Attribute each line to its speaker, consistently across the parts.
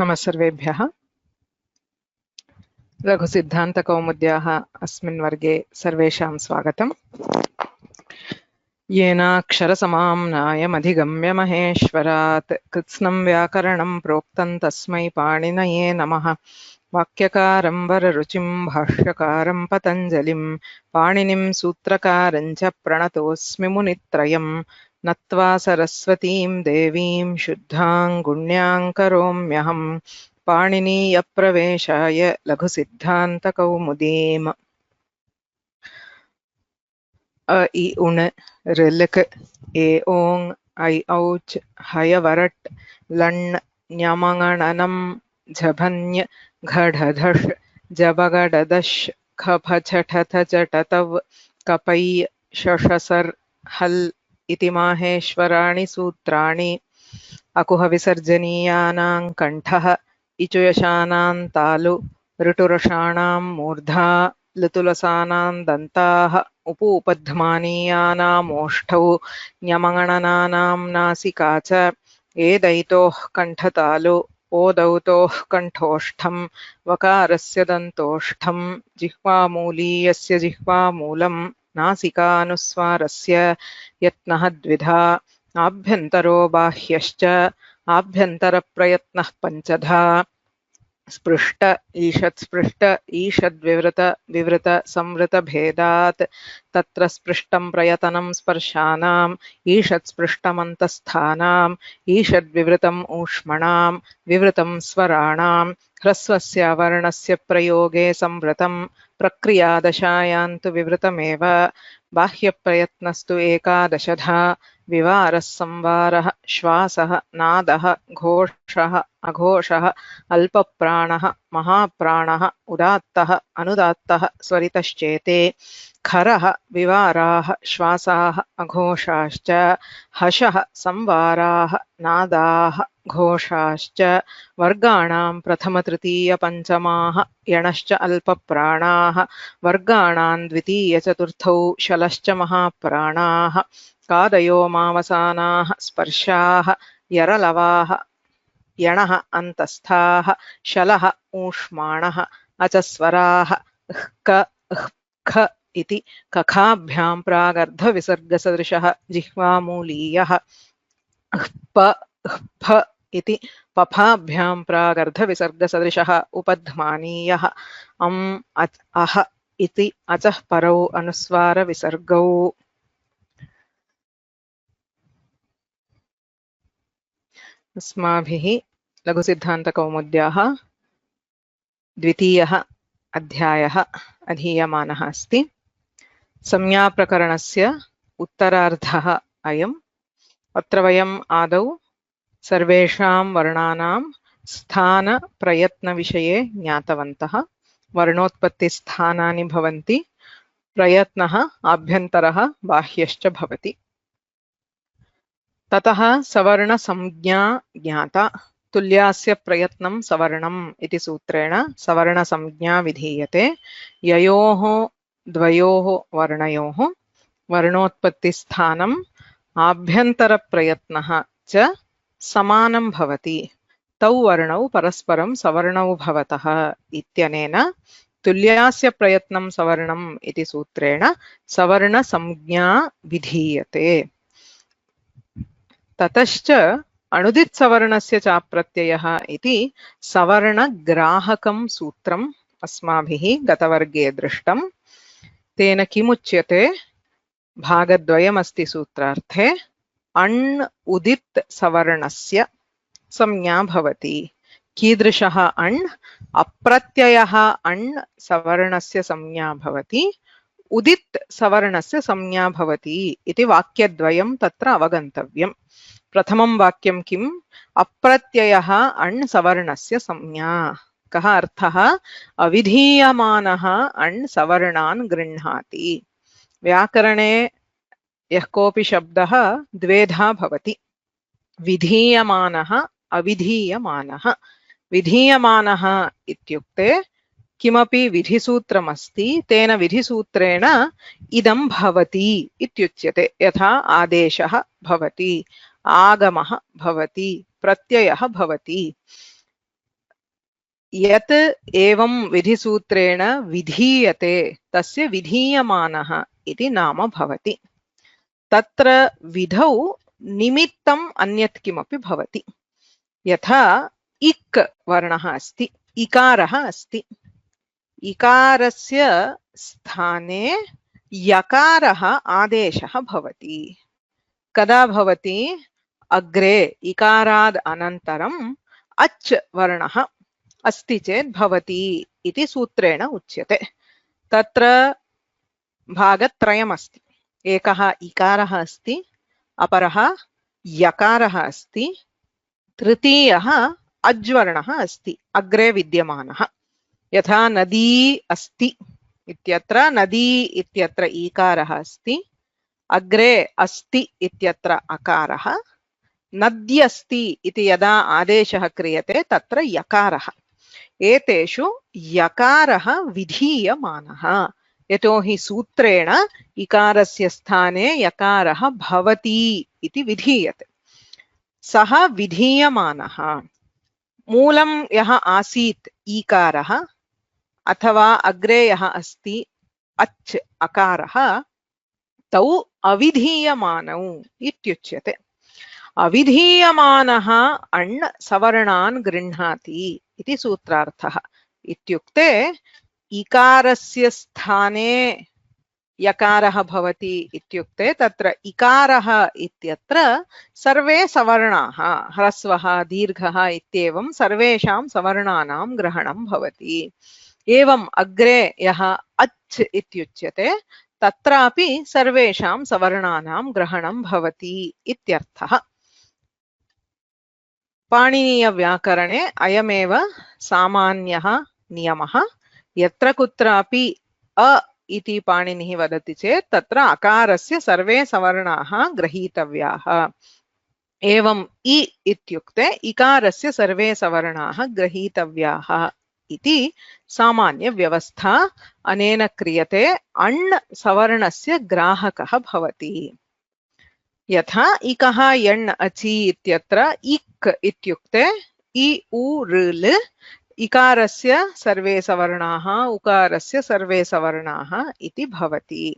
Speaker 1: नमः सर्वेभ्यः। लघुसिद्धान्तकौमुद्याः अस्मिन् वर्गे सर्वेषां स्वागतम्। येनाक्षरसमाम्नायमधिगम्य महेश्वरात् कृत्स्नं व्याकरणं प्रोक्तं तस्मै पाणिनये नमः। वाक्यकारं वररुचिं भाष्यकारं पतञ्जलिं पाणिनिं सूत्रकारं च प्रणतोऽस्मि मुनित्रयं। नत्वा सरस्वतीं देवीं शुद्धां गुण्यां करोम्यहम् पाणिनीयप्रवेशाय लघुसिद्धान्तकौमुदीम्। अ इ उण ऋलक ए ओङ् ऐ औच् हयवरट् लण् ञमङणनं झभन्य घढधष् जबगडदश् खफछठथचटतव् कपै शषसर् हल् इति माहेश्वराणि सूत्राणि। अकुहविसर्जनीयानां कण्ठः इचुयशानां तालु ऋटुरषाणां मूर्धा लुतुलसानां दन्ताः उपध्मानीयानामोष्ठौ ञमङणनानां नासिका च एदैतोः कण्ठतालु ओदौतोः कण्ठोष्ठं वकारस्य दन्तोष्ठं जिह्वामूलीयस्य जिह्वामूलं नासिकानुस्वारस्य यत्नः द्विधा आभ्यन्तरो बाह्यश्च आभ्यन्तरप्रयत्नः पञ्चधा। स्पृष्ट ईषत् स्पृष्ट ईषद्विवृत विवृत संवृत भेदात् तत्र स्पृष्टं प्रयतनं स्पर्शानाम् ईषत् स्पृष्टमन्तस्थानाम् ईषद्विवृतम् ऊष्मणां विवृतं स्वराणां ह्रस्वस्य वर्णस्य प्रयोगे संवृतं प्रक्रियादशायां तु विवृतमेव। बाह्यप्रयत्नस्तु एकादशधा विवारः संवारः श्वासः नादः घोषः अघोषः अल्पप्राणः महाप्राणः उदात्तः अनुदात्तः स्वरितश्चेते। खरः विवाराः श्वासाः अघोषाश्च हशः संवाराः नादाः घोषाश्च वर्गाणां प्रथमतृतीयपञ्चमाः यणश्च अल्पप्राणाः वर्गाणां द्वितीयचतुर्थौ शलश्च महाप्राणाः। कादयो मावसानाः स्पर्शाः यरलवाः यणः अन्तस्थाः शलः ऊष्माणः अचस्वराः ख ख इति कखाभ्यां प्रागर्धविसर्गसदृशः जिह्वामूलीयः प फ इति पफाभ्यां प्रागर्धविसर्गसदृशः उपध्मानीयः अह इति अचः परौ अनुस्वारविसर्गौ। अस्माभिः लघुसिद्धान्तकौमुद्याः द्वितीयः अध्यायः अधीयमानः अस्ति। संज्ञाप्रकरणस्य उत्तरार्धः अयम्। अत्र वयम् आदौ सर्वेषां वर्णानां स्थानप्रयत्नविषये ज्ञातवन्तः। वर्णोत्पत्तिस्थानानि भवन्ति, प्रयत्नः आभ्यन्तरः बाह्यश्च भवति। ततः सवर्णसंज्ञा ज्ञाता। तुल्यास्य प्रयत्नं सवर्णम् इति सूत्रेण सवर्णसंज्ञा विधीयते। ययोः द्वयोः वर्णयोः वर्णोत्पत्तिस्थानम् आभ्यन्तरप्रयत्नः च समानं भवति। तौ वर्णौ परस्परं सवर्णौ भवतः इत्यनेन तुल्यास्य प्रयत्नं सवर्णम् इति सूत्रेण सवर्णसंज्ञा विधीयते। ततश्च अणुदित्सवर्णस्य चाप्रत्ययः इति सवर्णग्राहकं सूत्रम् अस्माभिः गतवर्गे दृष्टं। तेन किमुच्यते? भागद्वयमस्ति सूत्रार्थे। अण् उदित् सवर्णस्य संज्ञा भवति। कीदृशः अण्? अप्रत्ययः अण् सवर्णस्य संज्ञा भवति, उदित् सवर्णस्य संज्ञा भवति इति वाक्यद्वयं तत्र अवगन्तव्यम्। प्रथमं वाक्यं किम्? अप्रत्ययः अण् सवर्णस्य संज्ञा। कः अर्थः? अविधीयमानः अण् सवर्णान् गृह्णाति। व्याकरणे यः कोऽपि शब्दः द्वेधा भवति, विधीयमानः अविधीयमानः। विधीयमानः इत्युक्ते किमपि विधिसूत्रमस्ति, तेन विधिसूत्रेण इदं भवति इत्युच्यते। यथा आदेशः भवति, आगमः भवति, प्रत्ययः भवति। यत् एवं विधिसूत्रेण विधीयते तस्य विधीयमानः इति नाम भवति। तत्र विधौ निमित्तम् अन्यत् किमपि भवति। यथा इक् वर्णः अस्ति, इकारः अस्ति, इकारस्य स्थाने यकारः आदेशः भवति। कदा भवति? अग्रे इकाराद् अनन्तरम् अच् वर्णः अस्ति चेत् भवति इति सूत्रेण उच्यते। तत्र भागत्रयमस्ति। एकः इकारः अस्ति, अपरः यकारः अस्ति, तृतीयः अज्वर्णः अस्ति, अग्रे विद्यमानः। यथा नदी अस्ति इत्यत्र नदी इत्यत्र ईकारः अस्ति, अग्रे अस्ति इत्यत्र अकारः, नद्यस्ति इति यदा आदेशः क्रियते तत्र यकारः। एतेषु यकारः विधीयमानः, यतोहि सूत्रेण इकारस्य स्थाने यकारः भवति इति विधीयते। सः विधीयमानः। मूलं यः आसीत् ईकारः अथवा अग्रे यः अस्ति अच् अकारः, तौ अविधीयमानौ इत्युच्यते। अविधीयमानः अण् सवर्णान् गृह्णाति इति सूत्रार्थः। इत्युक्ते इकारस्य स्थाने यकारः भवति इत्युक्ते तत्र इकारः इत्यत्र सर्वे सवर्णाः, ह्रस्वः दीर्घः इत्येवं सर्वेषां सवर्णानां ग्रहणं भवति। एवम् अग्रे यः अच् इत्युच्यते तत्रापि सर्वेषां सवर्णानां ग्रहणं भवति इत्यर्थः। पाणिनीयव्याकरणे अयमेव सामान्यः नियमः। यत्र कुत्रापि अ इति पाणिनिः वदति चेत् तत्र अकारस्य सर्वे सवर्णाः गृहीतव्याः। एवम् इ इत्युक्ते इकारस्य सर्वे सवर्णाः गृहीतव्याः इति सामान्यव्यवस्था। अनेन क्रियते अण् सवर्णस्य ग्राहकः भवति। यथा इकः यण् अचि इत्यत्र इक् इत्युक्ते इ उ ऋ इकारस्य सर्वे सवर्णाः उकारस्य सर्वे सवर्णाः इति भवति।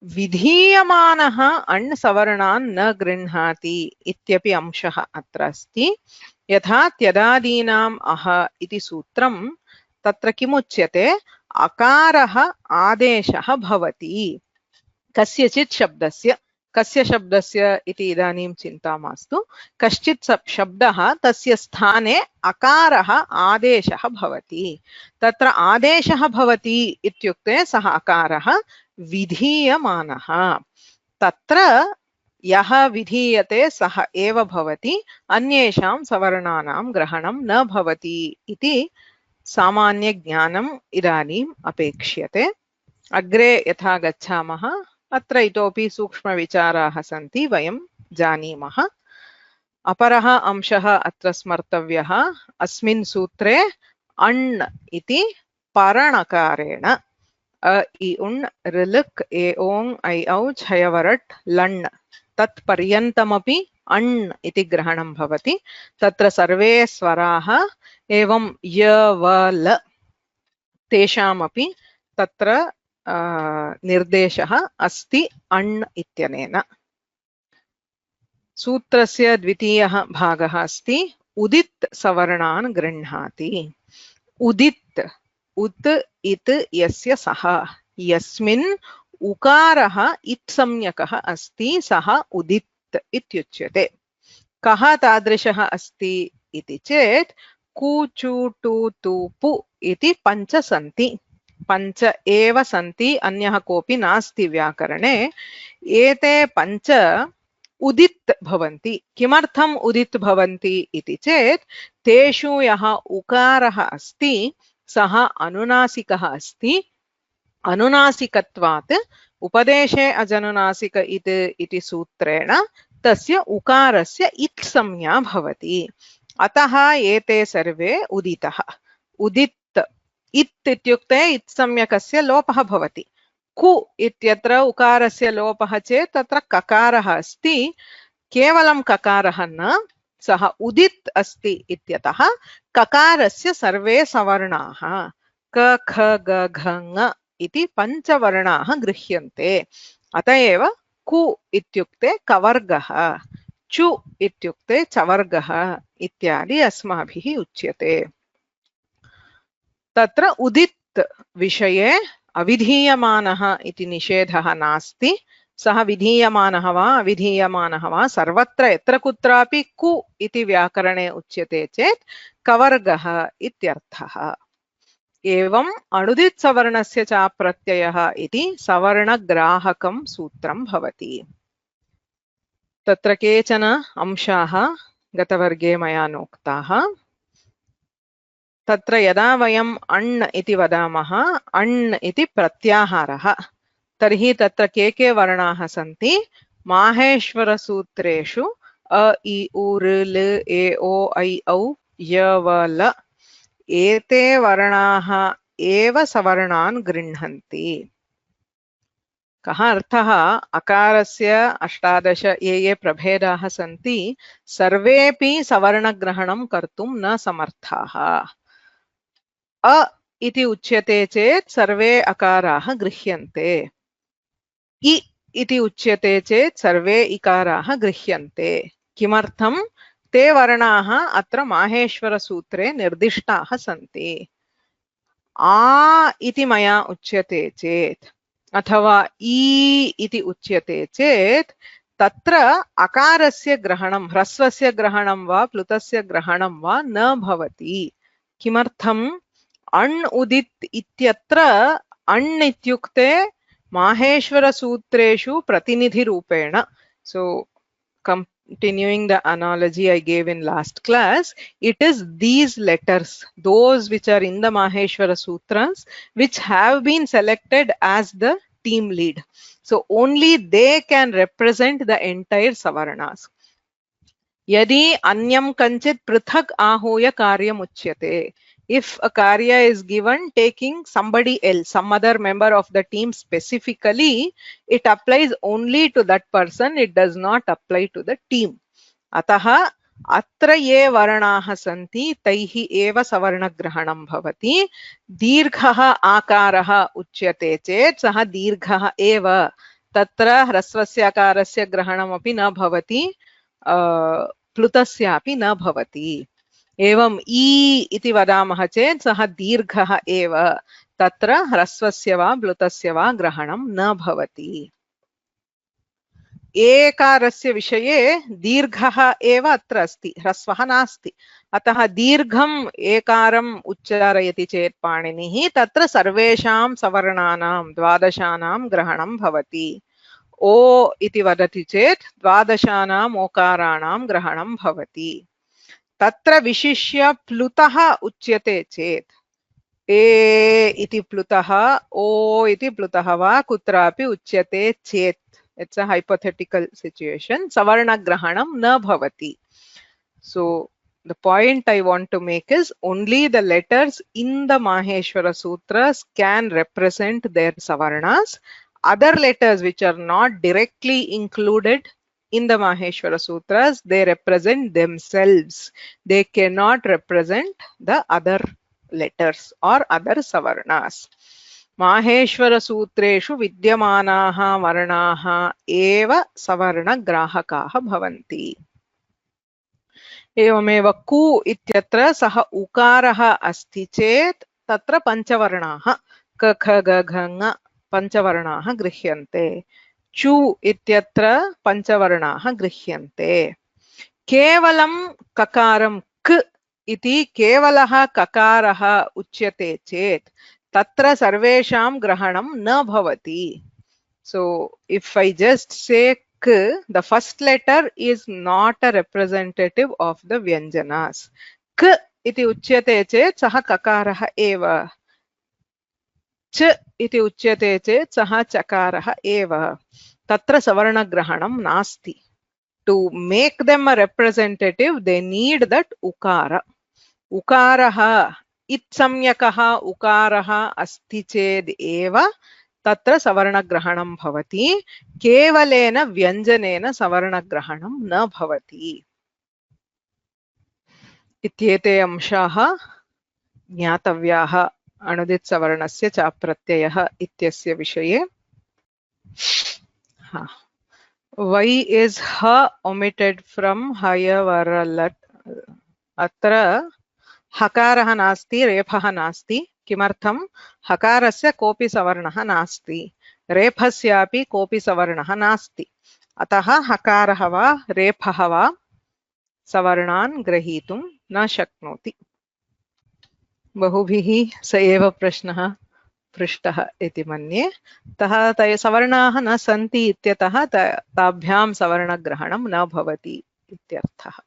Speaker 1: विधीयमानः अण् सवर्णान् न गृह्णाति इत्यपि अंशः अत्र अस्ति। यथा त्यदादीनाम् अह इति सूत्रं, तत्र किमुच्यते? अकारः आदेशः भवति कस्यचित् शब्दस्य। कस्य शब्दस्य इति इदानीं चिन्ता मास्तु। कश्चित् शब्दः तस्य स्थाने अकारः आदेशः भवति। तत्र आदेशः भवति इत्युक्ते सः अकारः विधीयमानः। तत्र यः विधीयते सः एव भवति, अन्येषां सवर्णानां ग्रहणं न भवति इति सामान्यज्ञानम् इदानीम् अपेक्ष्यते। अग्रे यथा गच्छामः अत्र इतोपि सूक्ष्मविचाराः सन्ति, वयं जानीमः। अपरः अंशः अत्र स्मर्तव्यः। अस्मिन् सूत्रे अण् इति परणकारेण अ इ उण् ऋलक् ए ओङ् ऐ औ छयवरट् लण् तत्पर्यन्तमपि अण् इति ग्रहणं भवति। तत्र सर्वे स्वराः एवं य व ल तेषामपि तत्र निर्देशः अस्ति अण् इत्यनेन। सूत्रस्य द्वितीयः भागः अस्ति उदित् सवर्णान् गृह्णाति। उदित्, उत् इत् यस्य सः, यस्मिन् उकारः इत्संज्ञकः अस्ति सः उदित् इत्युच्यते। कः तादृशः अस्ति इति चेत् कु चु टु तु पु इति पञ्च सन्ति। पञ्च एव सन्ति, अन्यः कोऽपि नास्ति व्याकरणे। एते पञ्च उदित् भवन्ति। किमर्थम् उदित् भवन्ति इति चेत् तेषु यः उकारः अस्ति सः अनुनासिकः अस्ति। अनुनासिकत्वात् उपदेशे अजनुनासिक इति सूत्रेण तस्य उकारस्य इत् संज्ञा भवति। अतः एते सर्वे उदितः। उदित् इत् इत्युक्ते इत्संज्ञकस्य लोपः भवति। कु इत्यत्र उकारस्य लोपः चेत् तत्र ककारः अस्ति। केवलं ककारः न, सः उदित् अस्ति इत्यतः ककारस्य सर्वे सवर्णाः क ख ग घ ङ इति पञ्चवर्णाः गृह्यन्ते। अत एव कु इत्युक्ते कवर्गः, चु इत्युक्ते चवर्गः इत्यादि अस्माभिः उच्यते। तत्र उदित् विषये अविधीयमानः इति निषेधः नास्ति। सः विधीयमानः वा अविधीयमानः वा सर्वत्र यत्र कुत्रापि कु इति व्याकरणे उच्यते चेत् कवर्गः इत्यर्थः। एवम् अणुदित् सवर्णस्य च प्रत्ययः इति सवर्णग्राहकं सूत्रं भवति। तत्र केचन अंशाः गतवर्गे मया नोक्ताः। तत्र यदा वयम् अण् इति वदामः, अण् इति प्रत्याहारः, तर्हि तत्र के वर्णाः सन्ति? माहेश्वरसूत्रेषु अ इ उ ऋ ल ए ओ ऐ औ य व ल एते वर्णाः एव सवर्णान् गृह्णन्ति। कः अर्थः? अकारस्य 18 ये प्रभेदाः सन्ति सर्वेपि सवर्णग्रहणं कर्तुं न समर्थाः। अ इति उच्यते चेत् सर्वे अकाराः गृह्यन्ते, इ इति उच्यते चेत् सर्वे इकाराः गृह्यन्ते। किमर्थं? ते वर्णाः अत्र माहेश्वरसूत्रे निर्दिष्टाः सन्ति। आ इति मया उच्यते चेत् अथवा ई इति उच्यते चेत् तत्र अकारस्य ग्रहणं, ह्रस्वस्य ग्रहणं वा प्लुतस्य ग्रहणं वा न भवति। किमर्थम्? अण् उदित् इत्यत्र अण् इत्युक्ते माहेश्वरसूत्रेषु प्रतिनिधिरूपेण. So continuing the analogy I gave in last class, it is these letters, those which are in the Maheshwara Sutras, which have been selected as the team lead. So only they can represent the entire Savarnas. Yadi anyam kanchit prithak ahuya karyam uchyate. If a karya is given taking somebody else, some other member of the team specifically, it applies only to that person. It does not apply to the team. Ataha अत्र ये वर्णाः सन्ति तैः एव सवर्णग्रहणं भवति। दीर्घः आकारः उच्यते चेत् सः दीर्घः एव, तत्र ह्रस्वस्य आकारस्य ग्रहणमपि न भवति, प्लुतस्यापि न भवति। एवम् ई इति वदामः चेत् सः दीर्घः एव, तत्र ह्रस्वस्य वा प्लुतस्य वा ग्रहणं न भवति। एकारस्य विषये दीर्घः एव अत्र अस्ति, ह्रस्वः नास्ति। अतः दीर्घम् एकारम् उच्चारयति चेत् पाणिनिः तत्र सर्वेषां सवर्णानां द्वादशानां ग्रहणं भवति। ओ इति वदति चेत् द्वादशानाम् ओकाराणां ग्रहणं भवति। तत्र विशिष्य प्लुतः उच्यते चेत् ए इति प्लुतः, ओ इति प्लुतः वा कुत्रापि उच्यते चेत्, it's a hypothetical situation, savarna grahanam na bhavati. So the point I want to make is only the letters in the Maheshwara Sutras can represent their savarnas. Other letters which are not directly included in the Maheshwara Sutras, they represent themselves. They cannot represent the other letters or other savarnas. माहेश्वरसूत्रेषु विद्यमानाः वर्णाः एव सवर्णग्राहकाः भवन्ति। एवमेव कु इत्यत्र सः उकारः अस्ति चेत् तत्र पञ्चवर्णाः क ख ग घ ङ पञ्चवर्णाः गृह्यन्ते। चु इत्यत्र पञ्चवर्णाः गृह्यन्ते। केवलं ककारं क इति केवलः ककारः उच्यते चेत् तत्र सर्वेषां ग्रहणं न भवति. So if I just say k, the first letter is not a representative of the vyanjanas. K iti uchyate chet saha kakarah eva. Ch iti uchyate chet saha chakarah eva. Tatra savarna grahanam nasti. To make them a representative, they need that ukara. Ukaraha इत्सम्यकः उकारः अस्ति चेद् एव तत्र सवर्णग्रहणं भवति, केवलेन व्यञ्जनेन सवर्णग्रहणं न भवति। इत्येते अंशाः ज्ञातव्याः अणुदित्सवर्णस्य च प्रत्ययः इत्यस्य विषये. Why is ha omitted from higher let? अत्र हकारः नास्ति, रेफः नास्ति. किमर्थं? हकारस्य कोऽपि सवर्णः नास्ति, रेफस्यापि कोऽपि सवर्णः नास्ति. अतः हकारः वा रेफः वा सवर्णान् ग्रहीतुं न शक्नोति. बहुभिः स एव प्रश्नः पृष्टः इति मन्ये. अतः ते सवर्णाः न सन्ति इत्यतः ताभ्यां सवर्णग्रहणं न भवति इत्यर्थः.